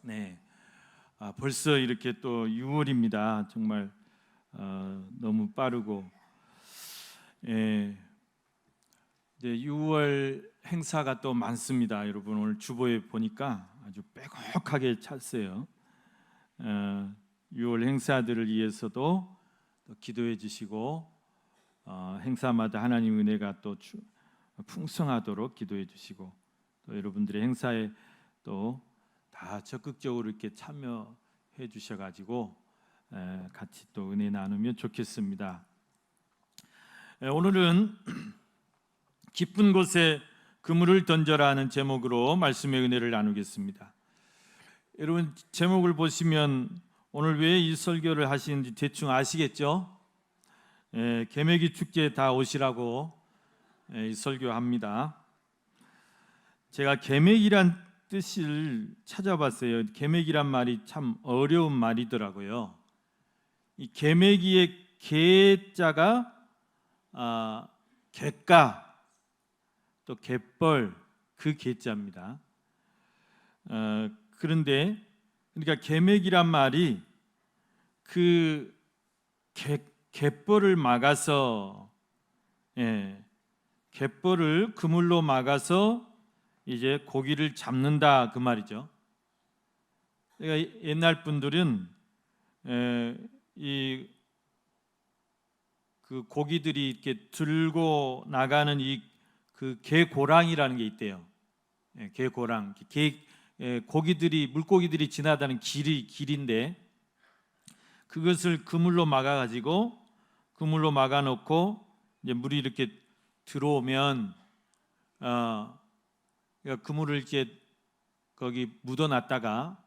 네, 벌써 이렇게 또 6월입니다. 정말 너무 빠르고, 예, 이제 6월 행사가 또 많습니다. 여러분 오늘 주보에 보니까 아주 빼곡하게 찼어요. 6월 행사들을 위해서도 또 기도해 주시고, 행사마다 하나님 은혜가 또 풍성하도록 기도해 주시고, 또 여러분들의 행사에 또 다 적극적으로 이렇게 참여해 주셔가지고 같이 또 은혜 나누면 좋겠습니다. 오늘은 깊은 곳에 그물을 던져라 하는 제목으로 말씀의 은혜를 나누겠습니다. 여러분 제목을 보시면 오늘 왜 이 설교를 하시는지 대충 아시겠죠? 계매기 축제에 다 오시라고 이 설교합니다. 제가 계매기란 뜻을 찾아봤어요. 계매기란 말이 참 어려운 말이더라고요. 이 계매기의 계자가 갯가 또 갯벌 그 계자입니다. 그런데 그러니까 계매기란 말이 그 갯벌을 막아서 갯벌을 그물로 막아서 이제 고기를 잡는다 그 말이죠. 그러니까 옛날 분들은 이 그 고기들이 이렇게 들고 나가는 이 그 개고랑이라는 게 있대요. 개고랑, 고기들이 물고기들이 지나다는 길인데 그것을 그물로 막아가지고 그물로 막아놓고 이제 물이 이렇게 들어오면 그러니까 그물을 이렇게 거기 묻어놨다가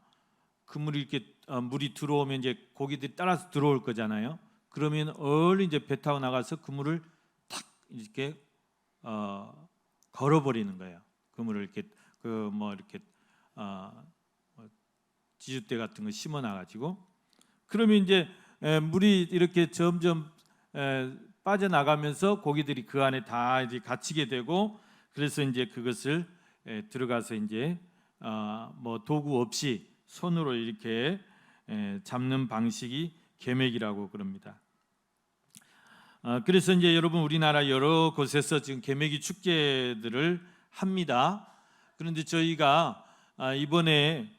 그물이 이렇게 물이 들어오면 이제 고기들이 따라서 들어올 거잖아요. 그러면 얼른 이제 배 타고 나가서 그물을 탁 이렇게 걸어버리는 거예요. 그물을 이렇게 이렇게 지주대 같은 거 심어놔가지고 그러면 이제 물이 이렇게 점점 빠져나가면서 고기들이 그 안에 다 이제 갇히게 되고 그래서 이제 그것을 들어가서 이제 도구 없이 손으로 이렇게 잡는 방식이 계매기라고 그럽니다. 그래서 이제 여러분 우리나라 여러 곳에서 지금 계매기 축제들을 합니다. 그런데 저희가 이번에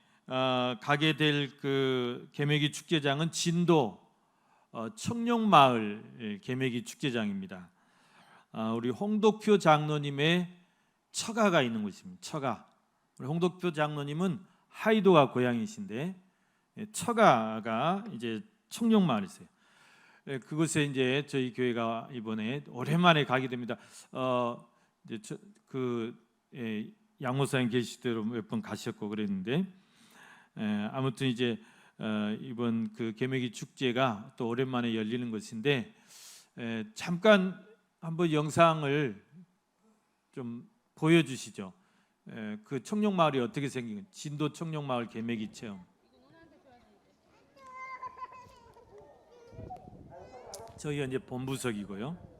가게 될 그 계매기 축제장은 진도 청룡마을 계매기 축제장입니다. 우리 홍덕표 장로님의 처가가 있는 곳입니다. 처가. 우리 홍덕표 장로님은 하이도가 고향이신데 처가가 이제 청룡마을에 있어요. 그곳에 이제 저희 교회가 이번에 오랜만에 가게 됩니다. 이제 양 목사님 계실 때로 몇 번 가셨고 그랬는데 아무튼 이제 이번 그 계매기 축제가 또 오랜만에 열리는 것인데 잠깐 한번 영상을 좀 보여주시죠. 그 청룡마을이 어떻게 생긴 진도 청룡마을 계매기 체험. 저희가 이제 본부석이고요.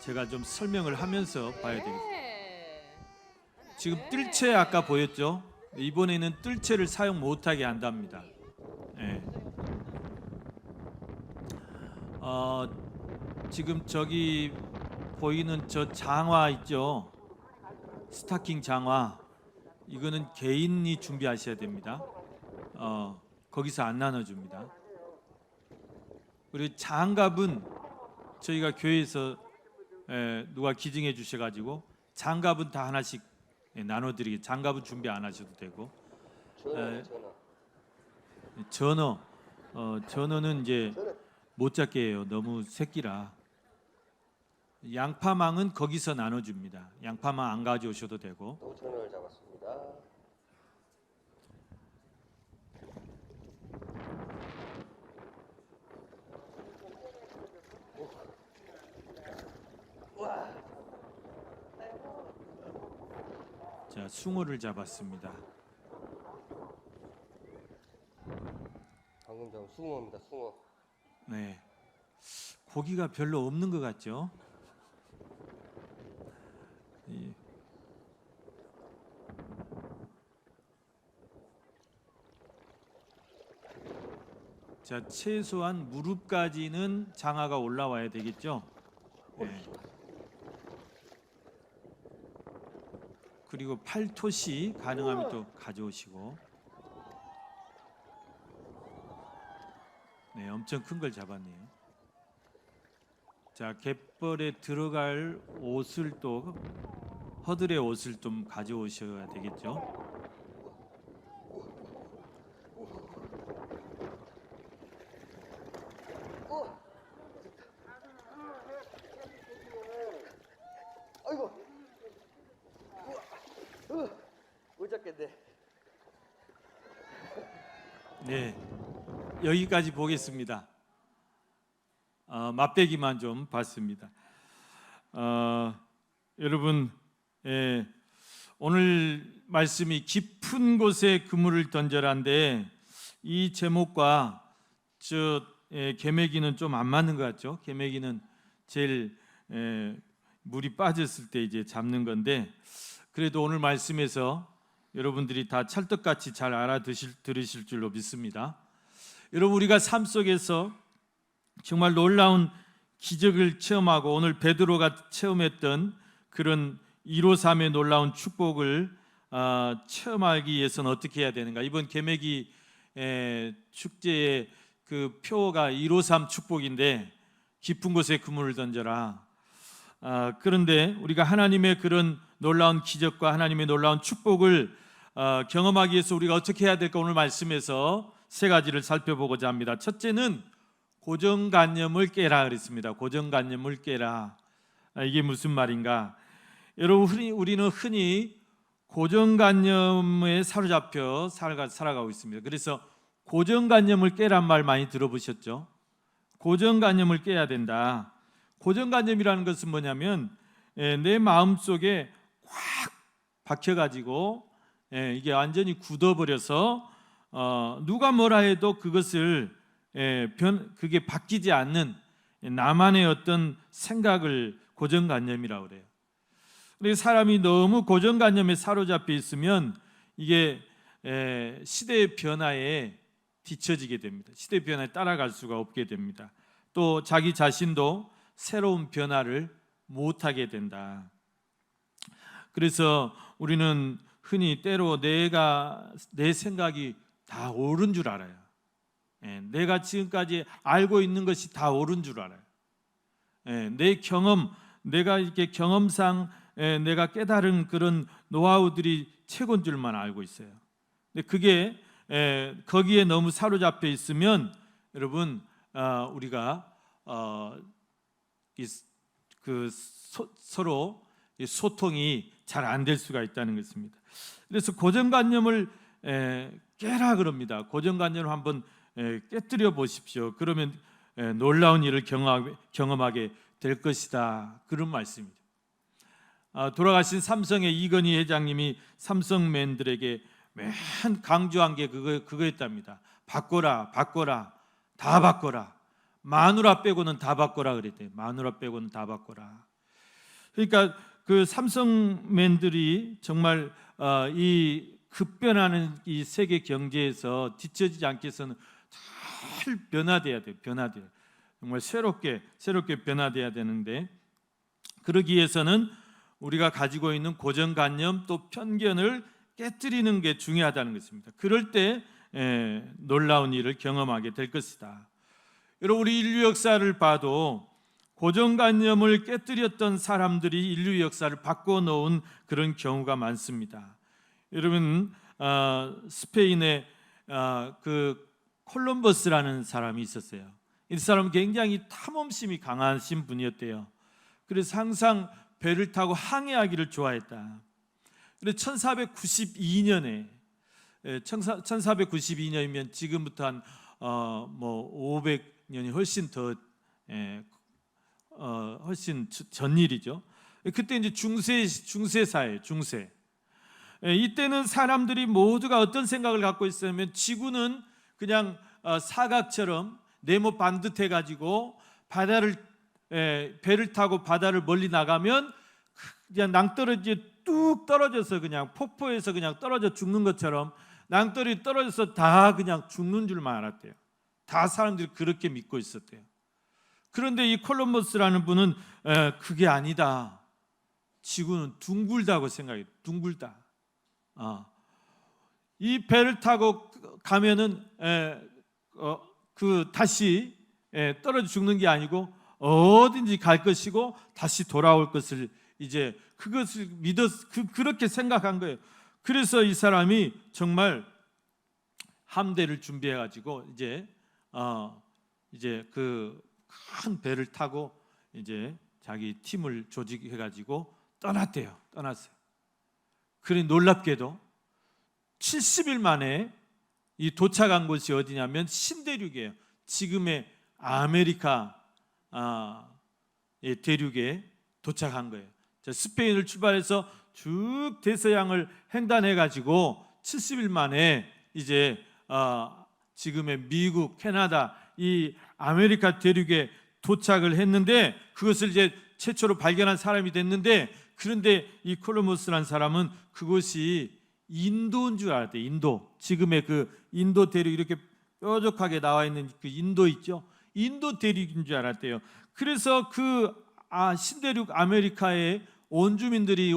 제가 좀 설명을 하면서 봐야 되겠습니다. 지금 뜰채 아까 보였죠? 이번에는 뜰채를 사용 못하게 한답니다. 지금 저기 보이는 저 장화 있죠? 스타킹 장화 이거는 개인이 준비하셔야 됩니다. 거기서 안 나눠줍니다. 그리고 장갑은 저희가 교회에서 누가 기증해 주셔가지고 장갑은 다 하나씩 나눠드리게. 장갑은 준비 안 하셔도 되고. 전어는 이제 못 잡게 해요. 너무 새끼라. 양파망은 거기서 나눠줍니다. 양파망 안 가져오셔도 되고. 전어를 잡았습니다. 자, 숭어를 잡았습니다. 방금 잡은 숭어입니다. 숭어. 네, 고기가 별로 없는 것 같죠? 자, 최소한 무릎까지는 장어가 올라와야 되겠죠? 네. 그리고 팔토시 가능하면 또 가져오시고. 네, 엄청 큰 걸 잡았네요. 자, 갯벌에 들어갈 옷을 또 허들의 옷을 좀 가져오셔야 되겠죠? 아이고. 못 잡겠네. 네, 여기까지 보겠습니다. 맛배기만 좀 봤습니다. 여러분, 오늘 말씀이 깊은 곳에 그물을 던져라인데 이 제목과 개매기는 좀 안 맞는 것 같죠? 개매기는 제일 물이 빠졌을 때 이제 잡는 건데, 그래도 오늘 말씀에서 여러분들이 다 찰떡같이 잘 들으실 줄로 믿습니다. 여러분, 우리가 삶 속에서 정말 놀라운 기적을 체험하고 오늘 베드로가 체험했던 그런 153의 놀라운 축복을 체험하기 위해서는 어떻게 해야 되는가? 이번 개매기 축제의 그 표가 153 축복인데, 깊은 곳에 그물을 던져라. 그런데 우리가 하나님의 그런 놀라운 기적과 하나님의 놀라운 축복을 경험하기 위해서 우리가 어떻게 해야 될까? 오늘 말씀에서 세 가지를 살펴보고자 합니다. 첫째는 고정관념을 깨라 그랬습니다. 고정관념을 깨라. 이게 무슨 말인가? 여러분, 우리는 흔히 고정관념에 사로잡혀 살아가고 있습니다. 그래서 고정관념을 깨란 말 많이 들어보셨죠? 고정관념을 깨야 된다. 고정관념이라는 것은 뭐냐면 내 마음속에 꽉 박혀가지고 이게 완전히 굳어버려서 누가 뭐라 해도 그것을 그게 바뀌지 않는 나만의 어떤 생각을 고정관념이라고 그래요. 그래서 사람이 너무 고정관념에 사로잡혀 있으면 이게 시대의 변화에 뒤처지게 됩니다. 시대의 변화에 따라갈 수가 없게 됩니다. 또 자기 자신도 새로운 변화를 못하게 된다. 그래서 우리는 흔히 때로 내 생각이 다 옳은 줄 알아요. 내가 지금까지 알고 있는 것이 다 옳은 줄 알아요. 내가 이렇게 경험상 내가 깨달은 그런 노하우들이 최고인 줄만 알고 있어요. 근데 그게 거기에 너무 사로잡혀 있으면 여러분, 우리가 서로 소통이 잘 안 될 수가 있다는 것입니다. 그래서 고정관념을 깨라 그럽니다. 고정관념을 한번 깨뜨려 보십시오. 그러면 놀라운 일을 경험하게 될 것이다. 그런 말씀입니다. 돌아가신 삼성의 이건희 회장님이 삼성맨들에게 맨 강조한 게 그거였답니다. 바꿔라, 바꿔라, 다 바꿔라. 마누라 빼고는 다 바꿔라 그랬대요. 마누라 빼고는 다 바꿔라. 그러니까 그 삼성맨들이 정말 이 급변하는 이 세계 경제에서 뒤처지지 않게 해서는 잘 변화돼야 돼요. 변화돼요. 정말 새롭게 변화돼야 되는데, 그러기 위해서는 우리가 가지고 있는 고정관념 또 편견을 깨뜨리는 게 중요하다는 것입니다. 그럴 때 놀라운 일을 경험하게 될 것이다. 여러분, 우리 인류 역사를 봐도 고정관념을 깨뜨렸던 사람들이 인류 역사를 바꿔놓은 그런 경우가 많습니다. 여러분, 스페인의 그 콜럼버스라는 사람이 있었어요. 이 사람은 굉장히 탐험심이 강하신 분이었대요. 그래서 항상 배를 타고 항해하기를 좋아했다. 그래서 1492년에 1492년이면 지금부터 한 500년이 훨씬 더 훨씬 전 일이죠. 그때 이제 중세 사회, 중세. 이때는 사람들이 모두가 어떤 생각을 갖고 있었냐면 지구는 그냥 사각처럼 네모 반듯해 가지고 배를 타고 바다를 멀리 나가면 그냥 낭떠러지에 뚝 떨어져서 그냥 폭포에서 그냥 떨어져 죽는 것처럼 낭떠러지 떨어져서 다 그냥 죽는 줄만 알았대요. 다 사람들이 그렇게 믿고 있었대요. 그런데 이 콜럼버스라는 분은 그게 아니다. 지구는 둥글다고 생각해요. 둥글다. 이 배를 타고 가면은 다시 떨어져 죽는 게 아니고 어딘지 갈 것이고 다시 돌아올 것을 이제 그것을 그렇게 생각한 거예요. 그래서 이 사람이 정말 함대를 준비해 가지고 이제 그 큰 배를 타고 이제 자기 팀을 조직해 가지고 떠났어요. 그래 놀랍게도 70일 만에 이 도착한 곳이 어디냐면 신대륙이에요. 지금의 아메리카 대륙에 도착한 거예요. 스페인을 출발해서 쭉 대서양을 횡단해 가지고 70일 만에 이제 지금의 미국, 캐나다 이 아메리카 대륙에 도착을 했는데 그것을 이제 최초로 발견한 사람이 됐는데 그런데 이 콜럼버스라는 사람은 그것이 인도인 줄 알았대요. 인도. 지금의 그 인도 대륙 이렇게 뾰족하게 나와 있는 그 인도 있죠. 인도 대륙인 줄 알았대요. 그래서 그 신대륙 아메리카의 원주민들이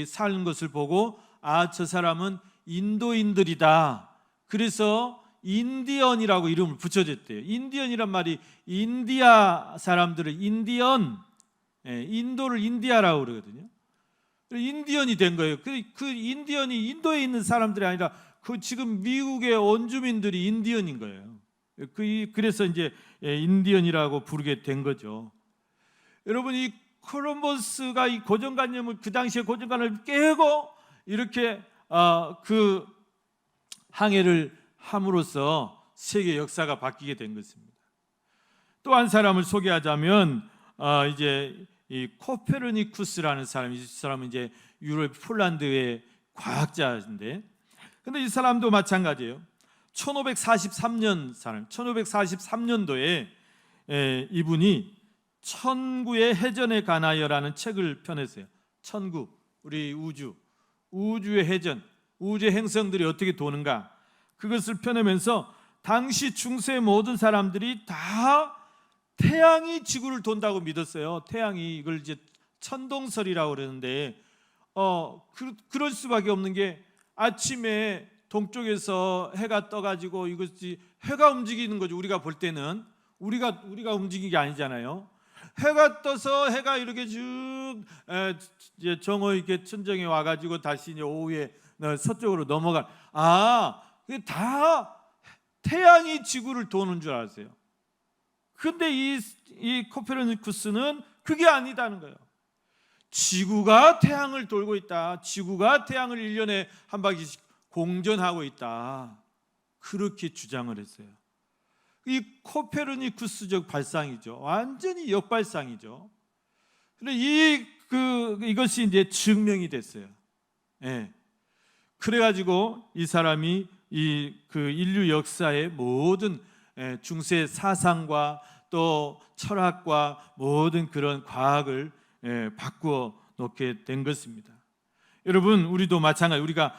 사는 것을 보고 저 사람은 인도인들이다. 그래서 인디언이라고 이름을 붙여줬대요. 인디언이란 말이 인디아 사람들을 인도를 인디아라고 그러거든요. 인디언이 된 거예요. 그 인디언이 인도에 있는 사람들이 아니라 그 지금 미국의 원주민들이 인디언인 거예요. 그래서 이제 인디언이라고 부르게 된 거죠. 여러분 이 콜럼버스가 이 고정관념을 그 당시에 고정관념을 깨고 이렇게 그 항해를 함으로써 세계 역사가 바뀌게 된 것입니다. 또 한 사람을 소개하자면 이제 이 코페르니쿠스라는 사람, 이 사람은 이제 유럽 폴란드의 과학자인데, 근데 이 사람도 마찬가지예요. 1543년 사람, 1543년도에 이분이 천구의 해전에 관하여라는 책을 펴냈어요. 천구, 우리 우주의 해전, 우주의 행성들이 어떻게 도는가, 그것을 펴내면서 당시 중세의 모든 사람들이 다 태양이 지구를 돈다고 믿었어요. 태양이 이걸 이제 천동설이라고 그러는데 그럴 수밖에 없는 게 아침에 동쪽에서 해가 떠가지고 이것이 해가 움직이는 거죠. 우리가 볼 때는 우리가 움직이는 게 아니잖아요. 해가 떠서 해가 이렇게 쭉 정오 이렇게 천정에 와가지고 다시 이제 오후에 서쪽으로 넘어갈. 그게 다 태양이 지구를 도는 줄 알았어요. 근데 이 코페르니쿠스는 그게 아니다는 거예요. 지구가 태양을 돌고 있다. 지구가 태양을 1년에 한 바퀴씩 공전하고 있다. 그렇게 주장을 했어요. 이 코페르니쿠스적 발상이죠. 완전히 역발상이죠. 근데 이것이 이제 증명이 됐어요. 그래가지고 이 사람이 그 인류 역사의 모든 중세 사상과 또 철학과 모든 그런 과학을 바꾸어 놓게 된 것입니다. 여러분, 우리도 마찬가지. 우리가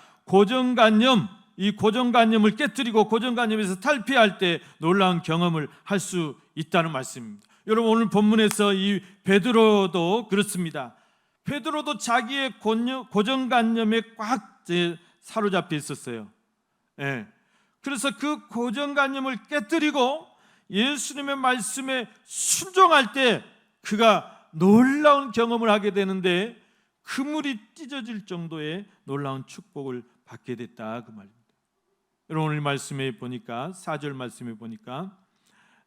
이 고정관념을 깨뜨리고 고정관념에서 탈피할 때 놀라운 경험을 할 수 있다는 말씀입니다. 여러분, 오늘 본문에서 이 베드로도 그렇습니다. 베드로도 자기의 고정관념에 꽉 사로잡혀 있었어요. 그래서 그 고정관념을 깨뜨리고 예수님의 말씀에 순종할 때 그가 놀라운 경험을 하게 되는데 그물이 찢어질 정도의 놀라운 축복을 받게 됐다, 그 말입니다. 여러분, 오늘 말씀에 보니까 4절 말씀에 보니까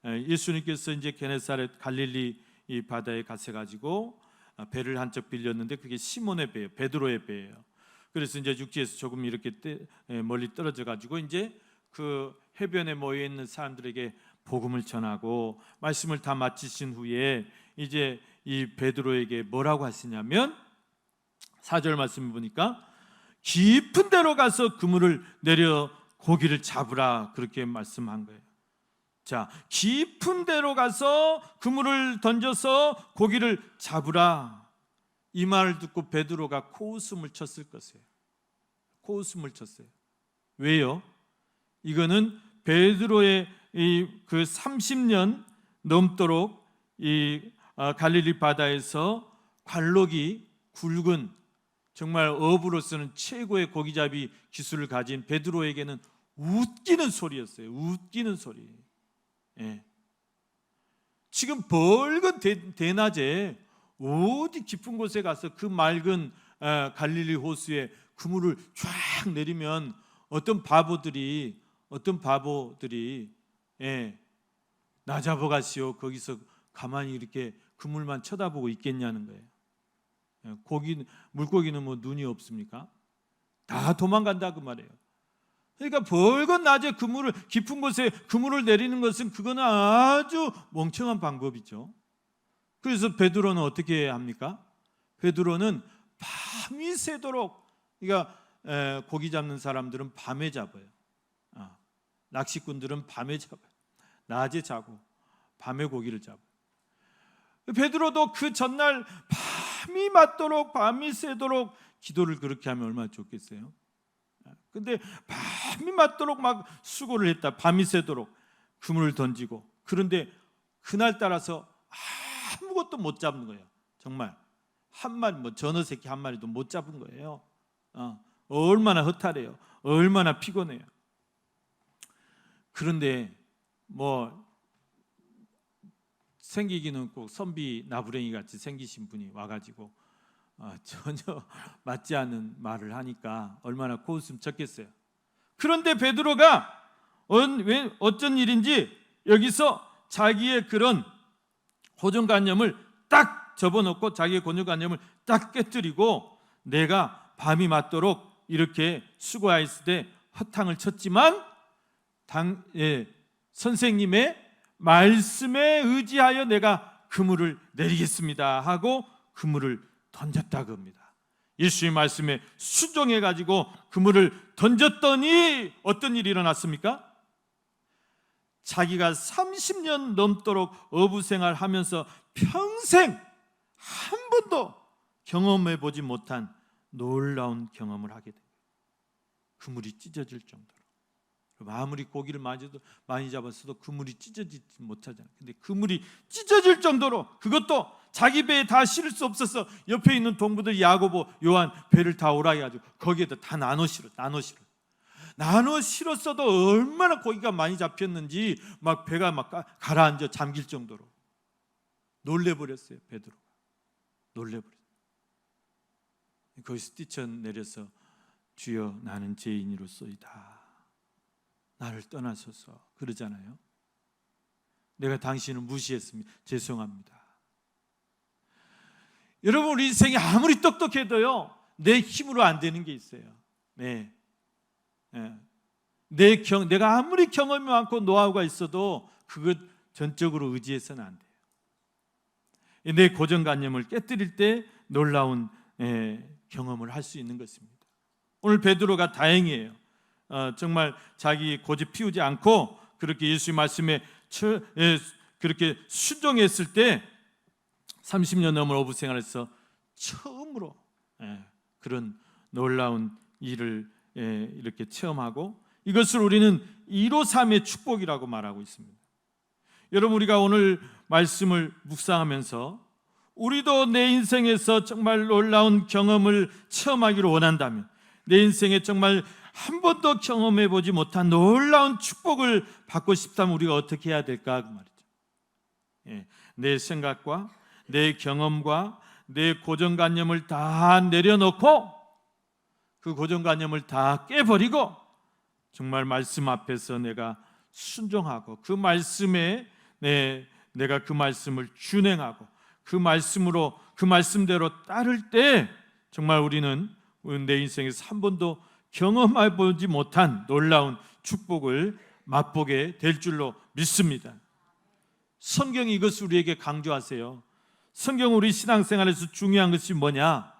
예수님께서 이제 게네사렛 갈릴리 이 바다에 가셔가지고 배를 한척 빌렸는데 그게 시몬의 배예요, 베드로의 배예요. 그래서 이제 육지에서 조금 이렇게 멀리 떨어져 가지고 이제 그 해변에 모여 있는 사람들에게 복음을 전하고 말씀을 다 마치신 후에 이제 이 베드로에게 뭐라고 하시냐면 4절 말씀 보니까 깊은 데로 가서 그물을 내려 고기를 잡으라, 그렇게 말씀한 거예요. 자, 깊은 데로 가서 그물을 던져서 고기를 잡으라. 이 말을 듣고 베드로가 코웃음을 쳤을 것이에요. 코웃음을 쳤어요. 왜요? 이거는 베드로의 그 30년 넘도록 이 갈릴리 바다에서 관록이 굵은, 정말 어부로서는 최고의 고기잡이 기술을 가진 베드로에게는 웃기는 소리였어요. 웃기는 소리. 예. 지금 벌건 대낮에 어디 깊은 곳에 가서 그 맑은 갈릴리 호수에 그물을 쫙 내리면 어떤 바보들이 나 잡아가시오, 거기서 가만히 이렇게 그물만 쳐다보고 있겠냐는 거예요. 물고기는 뭐 눈이 없습니까? 다 도망간다 그 말이에요. 그러니까 벌건 낮에 깊은 곳에 그물을 내리는 것은 그거는 아주 멍청한 방법이죠. 그래서 베드로는 어떻게 합니까? 베드로는 밤이 새도록, 그러니까 고기 잡는 사람들은 밤에 잡아요. 낚시꾼들은 밤에 잡아요. 낮에 자고 밤에 고기를 잡아요. 베드로도 그 전날 밤이 맞도록, 밤이 새도록 기도를 그렇게 하면 얼마나 좋겠어요. 근데 밤이 맞도록 막 수고를 했다. 밤이 새도록 그물을 던지고. 그런데 그날 따라서 아무것도 못 잡는 거예요. 정말 한 마리, 전어 새끼 한 마리도 못 잡은 거예요. 얼마나 허탈해요. 얼마나 피곤해요. 그런데 생기기는 꼭 선비 나부랭이 같이 생기신 분이 와가지고 전혀 맞지 않는 말을 하니까 얼마나 코웃음 쳤겠어요. 그런데 베드로가 어쩐 일인지 여기서 자기의 그런 고정관념을 딱 접어놓고, 자기의 고정관념을 딱 깨뜨리고, 내가 밤이 맞도록 이렇게 수고하였을 때 허탕을 쳤지만 선생님의 말씀에 의지하여 내가 그물을 내리겠습니다 하고 그물을 던졌다고 합니다. 예수의 말씀에 순종해 가지고 그물을 던졌더니 어떤 일이 일어났습니까? 자기가 30년 넘도록 어부 생활하면서 평생 한 번도 경험해 보지 못한 놀라운 경험을 하게 됩니다. 그물이 찢어질 정도로. 아무리 고기를 많이 잡았어도 그물이 찢어지지 못하잖아요. 근데 그물이 찢어질 정도로, 그것도 자기 배에 다 실을 수 없어서 옆에 있는 동부들 야고보, 요한 배를 다 오라 해가지고 거기에다 다 나눠 실었어도 얼마나 고기가 많이 잡혔는지 막 배가 막 가라앉아 잠길 정도로 놀래버렸어요. 베드로가 놀래버렸어요. 거기서 뛰쳐내려서 주여 나는 죄인이로소이다, 나를 떠나소서 그러잖아요. 내가 당신을 무시했습니다. 죄송합니다. 여러분, 우리 인생이 아무리 똑똑해도요, 내 힘으로 안 되는 게 있어요. 내가 아무리 경험이 많고 노하우가 있어도 그것 전적으로 의지해서는 안 돼요. 내 고정관념을 깨뜨릴 때 놀라운 경험을 할 수 있는 것입니다. 오늘 베드로가 다행이에요. 정말 자기 고집 피우지 않고 그렇게 예수의 말씀에 그렇게 순종했을 때 30년 넘은 어부 생활에서 처음으로 그런 놀라운 일을 이렇게 체험하고, 이것을 우리는 153의 축복이라고 말하고 있습니다. 여러분, 우리가 오늘 말씀을 묵상하면서 우리도 내 인생에서 정말 놀라운 경험을 체험하기를 원한다면, 내 인생에 정말 한 번도 경험해 보지 못한 놀라운 축복을 받고 싶다면 우리가 어떻게 해야 될까 그 말이죠. 내 생각과 내 경험과 내 고정관념을 다 내려놓고, 그 고정관념을 다 깨버리고 정말 말씀 앞에서 내가 순종하고 그 말씀에 내가 그 말씀을 준행하고 그 말씀대로 따를 때 정말 우리는 내 인생에서 한 번도 경험해 보지 못한 놀라운 축복을 맛보게 될 줄로 믿습니다. 성경이 이것을 우리에게 강조하세요. 성경 우리 신앙생활에서 중요한 것이 뭐냐?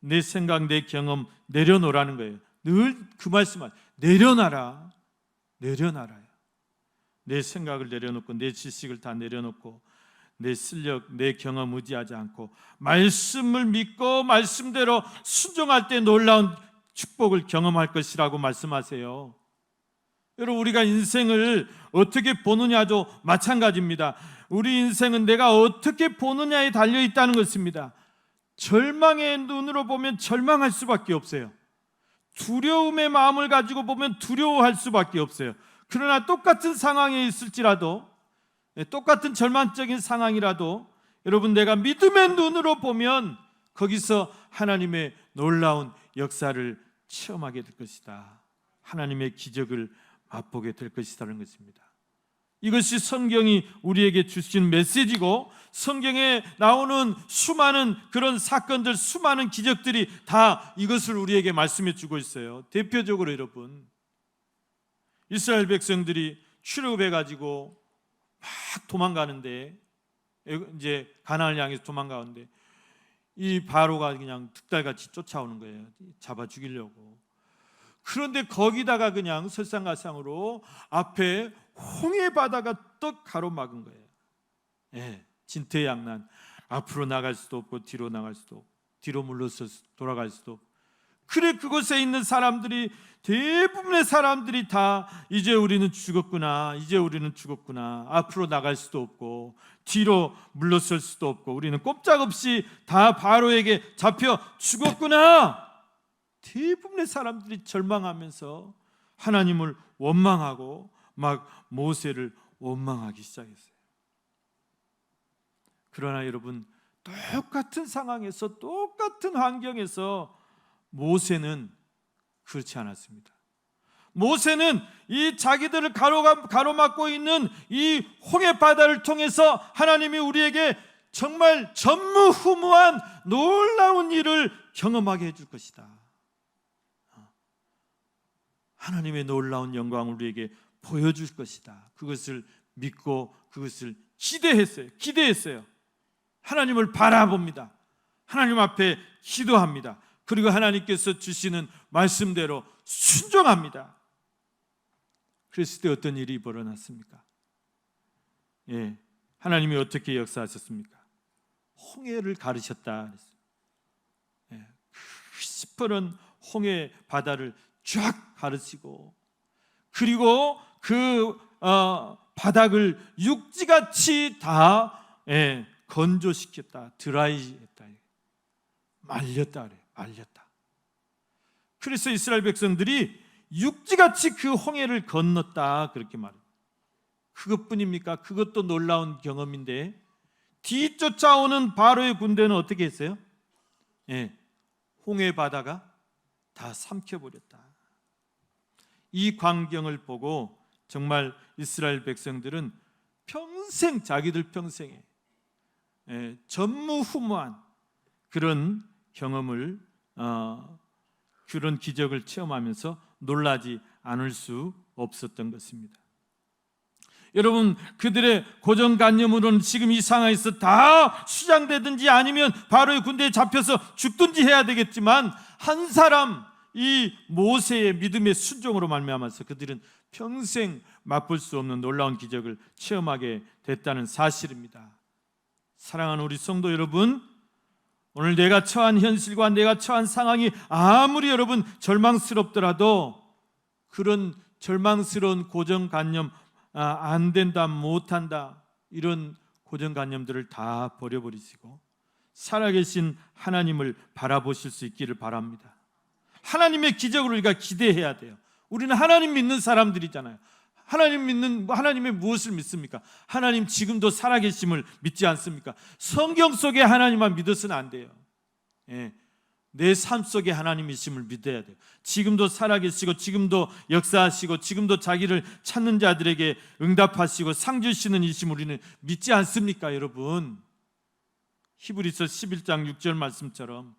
내 생각, 내 경험 내려놓으라는 거예요. 늘 그 말씀을 내려놔라. 내려놔라요. 내 생각을 내려놓고 내 지식을 다 내려놓고 내 실력, 내 경험 의지하지 않고 말씀을 믿고 말씀대로 순종할 때 놀라운 축복을 경험할 것이라고 말씀하세요. 여러분, 우리가 인생을 어떻게 보느냐도 마찬가지입니다. 우리 인생은 내가 어떻게 보느냐에 달려있다는 것입니다. 절망의 눈으로 보면 절망할 수밖에 없어요. 두려움의 마음을 가지고 보면 두려워할 수밖에 없어요. 그러나 똑같은 상황에 있을지라도, 똑같은 절망적인 상황이라도 여러분, 내가 믿음의 눈으로 보면 거기서 하나님의 놀라운 역사를 체험하게 될 것이다. 하나님의 기적을 맛보게 될 것이라는 것입니다. 이것이 성경이 우리에게 주신 메시지고, 성경에 나오는 수많은 그런 사건들, 수많은 기적들이 다 이것을 우리에게 말씀해 주고 있어요. 대표적으로 여러분, 이스라엘 백성들이 출애굽해 가지고 막 도망가는데, 이제 가나안을 향해서 도망가는데 이 바로가 그냥 득달같이 쫓아오는 거예요. 잡아 죽이려고. 그런데 거기다가 그냥 설상가상으로 앞에 홍해 바다가 떡 가로막은 거예요. 예, 진퇴양난. 앞으로 나갈 수도 없고 뒤로 나갈 수도 없고 뒤로 물러서 돌아갈 수도 없고. 그래, 그곳에 있는 사람들이, 대부분의 사람들이 다 이제 우리는 죽었구나, 이제 우리는 죽었구나, 앞으로 나갈 수도 없고 뒤로 물러설 수도 없고 우리는 꼼짝없이 다 바로에게 잡혀 죽었구나. 대부분의 사람들이 절망하면서 하나님을 원망하고 막 모세를 원망하기 시작했어요. 그러나 여러분, 똑같은 상황에서, 똑같은 환경에서 모세는 그렇지 않았습니다. 모세는 이 자기들을 가로막고 있는 이 홍해 바다를 통해서 하나님이 우리에게 정말 전무후무한 놀라운 일을 경험하게 해줄 것이다. 하나님의 놀라운 영광을 우리에게 보여줄 것이다. 그것을 믿고 그것을 기대했어요. 하나님을 바라봅니다. 하나님 앞에 기도합니다. 그리고 하나님께서 주시는 말씀대로 순종합니다. 그랬을 때 어떤 일이 벌어났습니까? 예, 하나님이 어떻게 역사하셨습니까? 홍해를 가르셨다. 예, 그 시퍼런 홍해 바다를 쫙 가르치고, 그리고 그 바닥을 육지같이 다 건조시켰다. 드라이했다. 말렸다 그래요. 말렸다. 그래서 이스라엘 백성들이 육지같이 그 홍해를 건넜다, 그렇게 말해요. 그것뿐입니까? 그것도 놀라운 경험인데, 뒤쫓아오는 바로의 군대는 어떻게 했어요? 홍해 바다가 다 삼켜버렸다. 이 광경을 보고 정말 이스라엘 백성들은 평생, 자기들 평생에 전무후무한 그런 경험을, 그런 기적을 체험하면서 놀라지 않을 수 없었던 것입니다. 여러분, 그들의 고정관념으로는 지금 이 상황에서 다 수장되든지 아니면 바로의 군대에 잡혀서 죽든지 해야 되겠지만, 한 사람, 이 모세의 믿음의 순종으로 말미암아서 그들은 평생 맛볼 수 없는 놀라운 기적을 체험하게 됐다는 사실입니다. 사랑하는 우리 성도 여러분, 오늘 내가 처한 현실과 내가 처한 상황이 아무리 여러분 절망스럽더라도 그런 절망스러운 고정관념, 안 된다, 못한다, 이런 고정관념들을 다 버려버리시고 살아계신 하나님을 바라보실 수 있기를 바랍니다. 하나님의 기적을 우리가 기대해야 돼요. 우리는 하나님 믿는 사람들이잖아요. 하나님의 무엇을 믿습니까? 하나님 지금도 살아계심을 믿지 않습니까? 성경 속에 하나님만 믿어서는 안 돼요. 내 삶 속에 하나님이심을 믿어야 돼요. 지금도 살아계시고 지금도 역사하시고 지금도 자기를 찾는 자들에게 응답하시고 상 주시는 이심을 우리는 믿지 않습니까, 여러분? 히브리서 11장 6절 말씀처럼,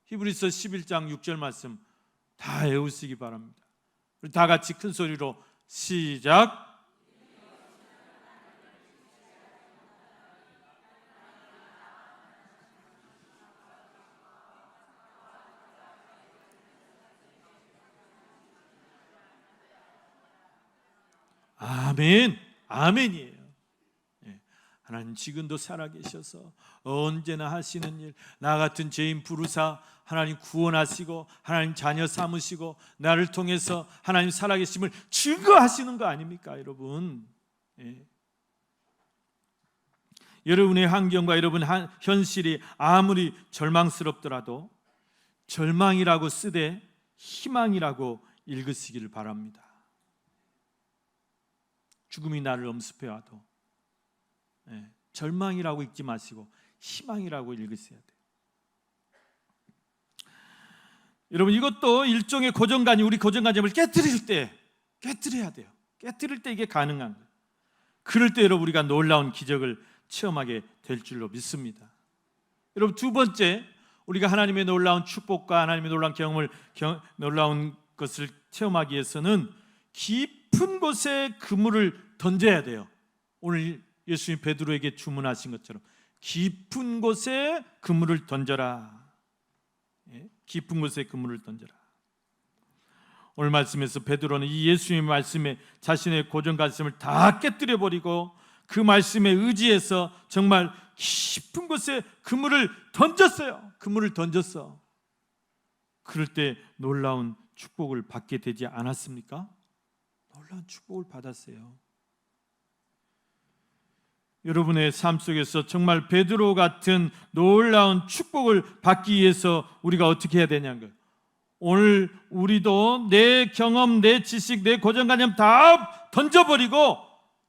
히브리서 11장 6절 말씀 다 외우시기 바랍니다. 우리 다 같이 큰 소리로 시작. 아멘, 아멘이에요. 예. 하나님 지금도 살아계셔서 언제나 하시는 일, 나 같은 죄인 부르사 하나님 구원하시고 하나님 자녀 삼으시고 나를 통해서 하나님 살아계심을 증거하시는 거 아닙니까, 여러분? 예. 여러분의 환경과 여러분 현실이 아무리 절망스럽더라도 절망이라고 쓰되 희망이라고 읽으시기를 바랍니다. 죽음이 나를 엄습해와도 절망이라고 읽지 마시고 희망이라고 읽으셔야 돼요. 여러분, 이것도 일종의 고정관념, 우리 고정관념을 깨뜨려야 돼요. 깨뜨릴 때 이게 가능한 거예요. 그럴 때 여러분 우리가 놀라운 기적을 체험하게 될 줄로 믿습니다. 여러분, 두 번째, 우리가 하나님의 놀라운 축복과 하나님의 놀라운 것을 체험하기 위해서는 깊은 곳에 그물을 던져야 돼요. 오늘 예수님 베드로에게 주문하신 것처럼 깊은 곳에 그물을 던져라. 깊은 곳에 그물을 던져라. 오늘 말씀에서 베드로는 이 예수님의 말씀에 자신의 고정관념을 다 깨뜨려 버리고 그 말씀에 의지해서 정말 깊은 곳에 그물을 던졌어요. 그물을 던졌어. 그럴 때 놀라운 축복을 받게 되지 않았습니까? 놀라운 축복을 받았어요. 여러분의 삶 속에서 정말 베드로 같은 놀라운 축복을 받기 위해서 우리가 어떻게 해야 되냐는 거예요. 오늘 우리도 내 경험, 내 지식, 내 고정관념 다 던져버리고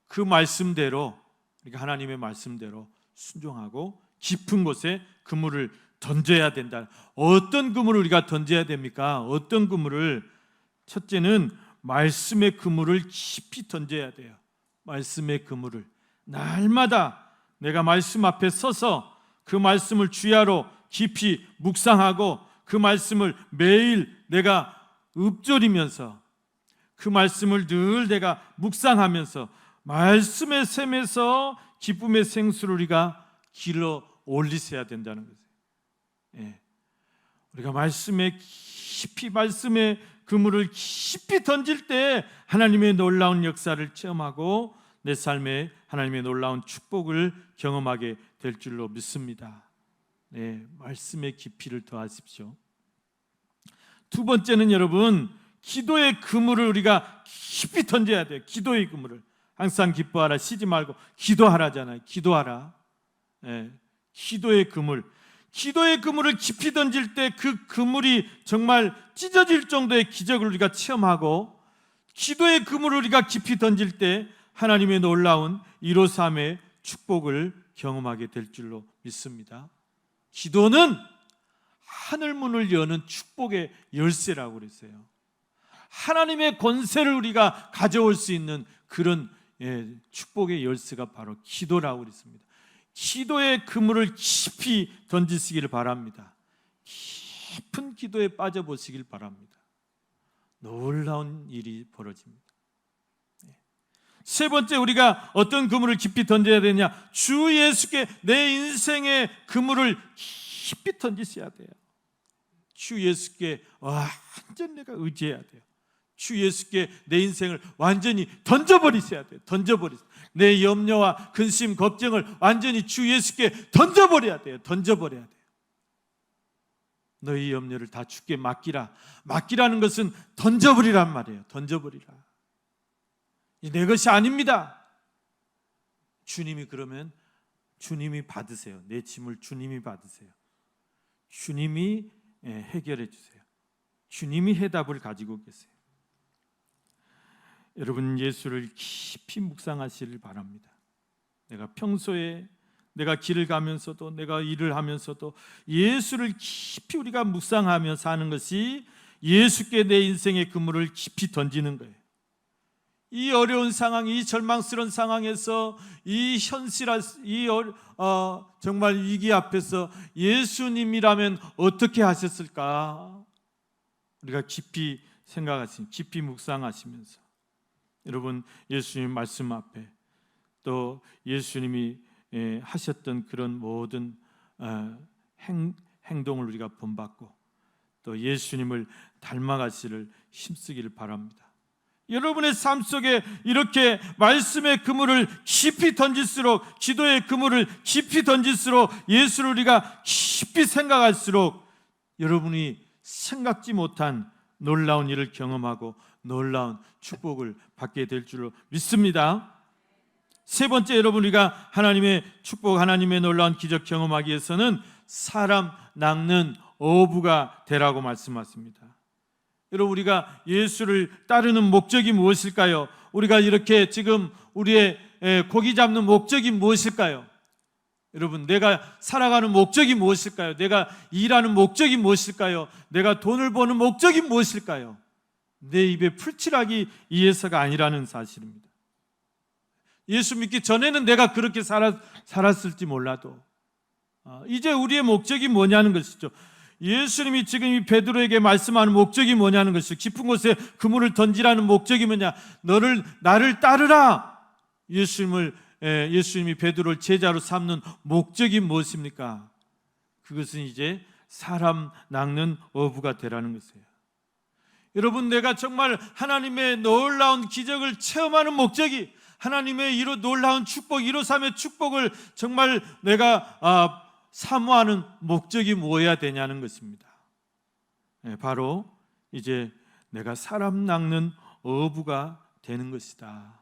그 말씀대로, 그러니까 하나님의 말씀대로 순종하고 깊은 곳에 그물을 던져야 된다. 어떤 그물을 우리가 던져야 됩니까? 어떤 그물을? 첫째는 말씀의 그물을 깊이 던져야 돼요. 말씀의 그물을 날마다 내가 말씀 앞에 서서 그 말씀을 주야로 깊이 묵상하고 그 말씀을 매일 내가 읊조리면서 그 말씀을 늘 내가 묵상하면서 말씀의 샘에서 기쁨의 생수를 우리가 길어 올리셔야 된다는 거죠. 예. 우리가 말씀의 그물을 깊이 던질 때 하나님의 놀라운 역사를 체험하고 내 삶에 하나님의 놀라운 축복을 경험하게 될 줄로 믿습니다. 네, 말씀의 깊이를 더하십시오. 두 번째는 여러분, 기도의 그물을 우리가 깊이 던져야 돼요. 기도의 그물을. 항상 기뻐하라, 쉬지 말고 기도하라잖아요. 기도하라. 네, 기도의 그물. 기도의 그물을 깊이 던질 때 그 그물이 정말 찢어질 정도의 기적을 우리가 체험하고, 기도의 그물을 우리가 깊이 던질 때 하나님의 놀라운 153의 축복을 경험하게 될 줄로 믿습니다. 기도는 하늘문을 여는 축복의 열쇠라고 그랬어요. 하나님의 권세를 우리가 가져올 수 있는 그런 축복의 열쇠가 바로 기도라고 그랬습니다. 기도의 그물을 깊이 던지시기를 바랍니다. 깊은 기도에 빠져보시길 바랍니다. 놀라운 일이 벌어집니다. 세 번째, 우리가 어떤 그물을 깊이 던져야 되냐? 주 예수께 내 인생의 그물을 깊이 던지셔야 돼요. 주 예수께 완전히 내가 의지해야 돼요. 주 예수께 내 인생을 완전히 던져버리셔야 돼요. 던져버리세요. 내 염려와 근심, 걱정을 완전히 주 예수께 던져버려야 돼요. 던져버려야 돼요. 너희 염려를 다 주께 맡기라. 맡기라는 것은 던져버리란 말이에요. 던져버리라. 내 것이 아닙니다. 주님이 그러면 주님이 받으세요. 내 짐을 주님이 받으세요. 주님이 해결해 주세요. 주님이 해답을 가지고 계세요. 여러분, 예수를 깊이 묵상하시길 바랍니다. 내가 평소에 내가 길을 가면서도 내가 일을 하면서도 예수를 깊이 우리가 묵상하며 사는 것이 예수께 내 인생의 그물을 깊이 던지는 거예요. 이 어려운 상황, 이 절망스러운 상황에서 이 정말 위기 앞에서 예수님이라면 어떻게 하셨을까? 우리가 깊이 생각하시면, 깊이 묵상하시면서 여러분, 예수님 말씀 앞에 또 예수님이 하셨던 그런 모든 행동을 우리가 본받고 또 예수님을 닮아가시를 힘쓰기를 바랍니다. 여러분의 삶 속에 이렇게 말씀의 그물을 깊이 던질수록, 기도의 그물을 깊이 던질수록, 예수를 우리가 깊이 생각할수록 여러분이 생각지 못한 놀라운 일을 경험하고 놀라운 축복을 받게 될 줄로 믿습니다. 세 번째, 여러분, 우리가 하나님의 축복, 하나님의 놀라운 기적 경험하기 위해서는 사람 낚는 어부가 되라고 말씀하십니다. 여러분, 우리가 예수를 따르는 목적이 무엇일까요? 우리가 이렇게 지금 우리의 고기 잡는 목적이 무엇일까요? 여러분, 내가 살아가는 목적이 무엇일까요? 내가 일하는 목적이 무엇일까요? 내가 돈을 버는 목적이 무엇일까요? 내 입에 풀칠하기 위해서가 아니라는 사실입니다. 예수 믿기 전에는 내가 그렇게 살았을지 몰라도 이제 우리의 목적이 뭐냐는 것이죠. 예수님이 지금 이 베드로에게 말씀하는 목적이 뭐냐는 것이죠. 깊은 곳에 그물을 던지라는 목적이 뭐냐? 나를 따르라. 예수님이 베드로를 제자로 삼는 목적이 무엇입니까? 그것은 이제 사람 낚는 어부가 되라는 것이에요. 여러분, 내가 정말 하나님의 놀라운 기적을 체험하는 목적이, 하나님의 놀라운 축복, 153의 축복을 정말 내가 사모하는 목적이 무엇이어야 되냐는 것입니다. 바로 이제 내가 사람 낚는 어부가 되는 것이다.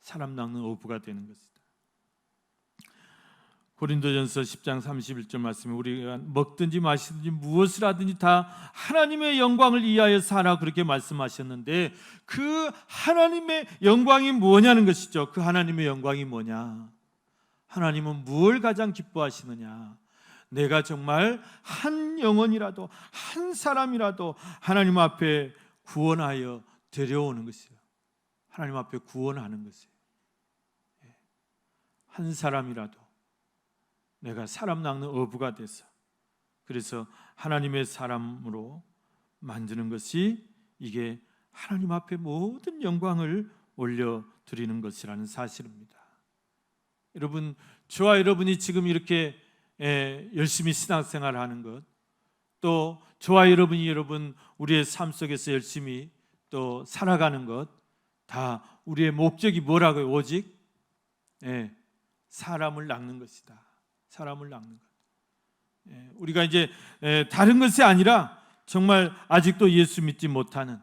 사람 낚는 어부가 되는 것이다. 고린도전서 10장 31절 말씀에 우리가 먹든지 마시든지 무엇을 하든지 다 하나님의 영광을 위하여 살아, 그렇게 말씀하셨는데 그 하나님의 영광이 뭐냐는 것이죠. 그 하나님의 영광이 뭐냐? 하나님은 무엇을 가장 기뻐하시느냐? 내가 정말 한 영혼이라도, 한 사람이라도 하나님 앞에 구원하여 데려오는 것이에요. 하나님 앞에 구원하는 것이에요. 한 사람이라도 내가 사람 낚는 어부가 돼서, 그래서 하나님의 사람으로 만드는 것이, 이게 하나님 앞에 모든 영광을 올려드리는 것이라는 사실입니다. 여러분, 저와 여러분이 지금 이렇게 열심히 신앙생활을 하는 것, 또 저와 여러분이 우리의 삶 속에서 열심히 또 살아가는 것, 다 우리의 목적이 뭐라고요? 오직 사람을 낚는 것이다. 사람을 낚는 것. 우리가 이제 다른 것이 아니라 정말 아직도 예수 믿지 못하는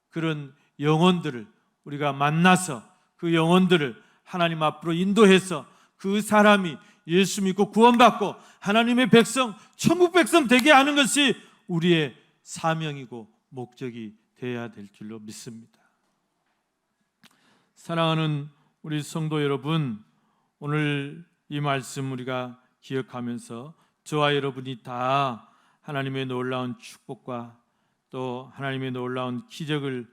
그런 영혼들을 우리가 만나서 그 영혼들을 하나님 앞으로 인도해서 그 사람이 예수 믿고 구원받고 하나님의 백성, 천국 백성 되게 하는 것이 우리의 사명이고 목적이 되어야 될 줄로 믿습니다. 사랑하는 우리 성도 여러분, 오늘 이 말씀 우리가 기억하면서 저와 여러분이 다 하나님의 놀라운 축복과 또 하나님의 놀라운 기적을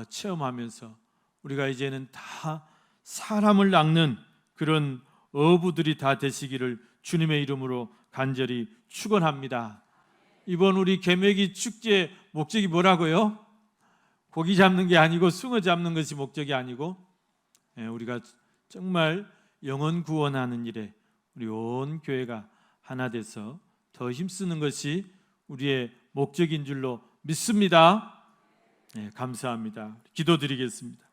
체험하면서 우리가 이제는 다 사람을 낚는 그런 어부들이 다 되시기를 주님의 이름으로 간절히 축원합니다. 이번 우리 개매기 축제 목적이 뭐라고요? 고기 잡는 게 아니고 숭어 잡는 것이 목적이 아니고 우리가 정말 영혼 구원하는 일에 우리 온 교회가 하나 돼서 더 힘쓰는 것이 우리의 목적인 줄로 믿습니다. 감사합니다. 기도드리겠습니다.